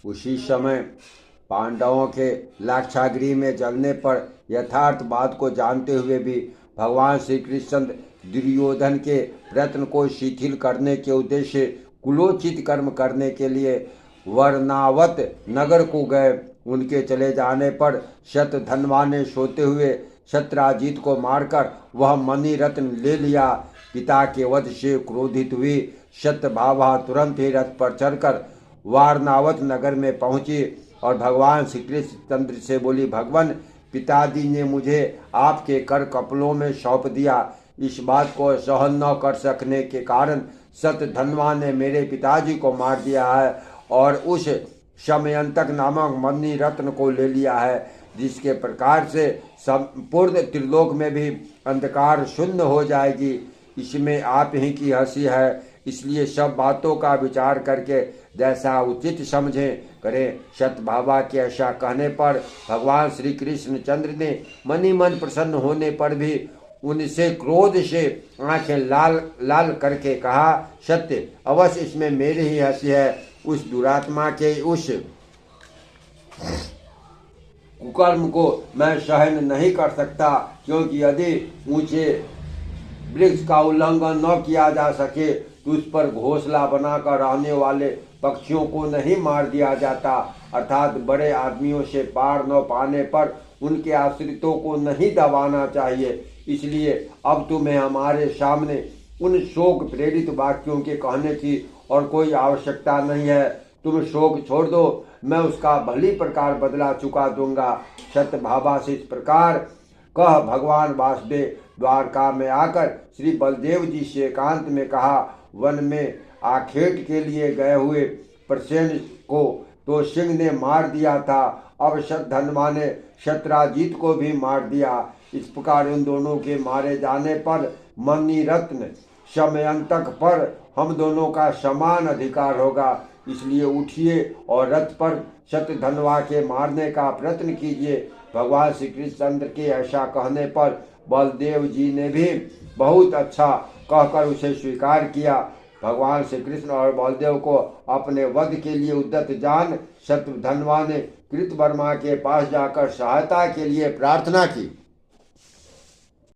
उसी समय पांडवों के लाक्षागृह में जलने पर यथार्थ बात को जानते हुए भी भगवान श्री कृष्ण दुर्योधन के प्रयत्न को शिथिल करने के उद्देश्य से कुलोचित कर्म करने के लिए वर्णावत नगर को गए। उनके चले जाने पर शतधन्वा ने सोते हुए सत्राजीत को मारकर वह मणि रत्न ले लिया। पिता के वध से क्रोधित हुई शतभावा तुरंत ही रथ पर चढ़कर वारनावत नगर में पहुंची और भगवान श्री कृष्ण चंद्र से बोली, भगवान पिताजी ने मुझे आपके कर कपलों में सौंप दिया। इस बात को सहन न कर सकने के कारण शतधन्वा ने मेरे पिताजी को मार दिया है और उस समयंतक नामक मणि रत्न को ले लिया है, जिसके प्रकार से संपूर्ण त्रिलोक में भी अंधकार शून्य हो जाएगी। इसमें आप ही की हंसी है, इसलिए सब बातों का विचार करके जैसा उचित समझें करें। शतभावा के ऐसा कहने पर भगवान श्री कृष्ण चंद्र ने मनी मन प्रसन्न होने पर भी उनसे क्रोध से आंखें लाल लाल करके कहा, सत्य अवश्य इसमें मेरी ही हंसी है। उस दुरात्मा के उस कुकर्म को मैं सहन नहीं कर सकता, क्योंकि यदि ऊंचे वृक्ष का उल्लंघन न किया जा सके तो उस पर घोंसला बनाकर रहने वाले पक्षियों को नहीं मार दिया जाता, अर्थात बड़े आदमियों से पार न पाने पर उनके आश्रितों को नहीं दबाना चाहिए। इसलिए अब तुम्हें हमारे सामने उन शोक प्रेरित वाक्यों के कहने की और कोई आवश्यकता नहीं है। तुम शोक छोड़ दो, मैं उसका भली प्रकार बदला चुका दूंगा। शतभावा से इस प्रकार कह भगवान वासुदेव द्वारका में आकर श्री बलदेव जी से एकांत में कहा, वन में आखेट के लिए गए हुए प्रसेन को तो सिंह ने मार दिया था, अब शतधन्वा ने शत्राजीत को भी मार दिया। इस प्रकार उन दोनों के मारे जाने पर मणि रत्न समयंतक पर हम दोनों का समान अधिकार होगा। इसलिए उठिए और रथ पर शतधन्वा के मारने का प्रयत्न कीजिए। भगवान श्री कृष्णचंद्र के ऐसा कहने पर बलदेव जी ने भी बहुत अच्छा कहकर उसे स्वीकार किया। भगवान श्री कृष्ण और बलदेव को अपने वध के लिए उद्यत जान शतधन्वा ने कृतवर्मा के पास जाकर सहायता के लिए प्रार्थना की।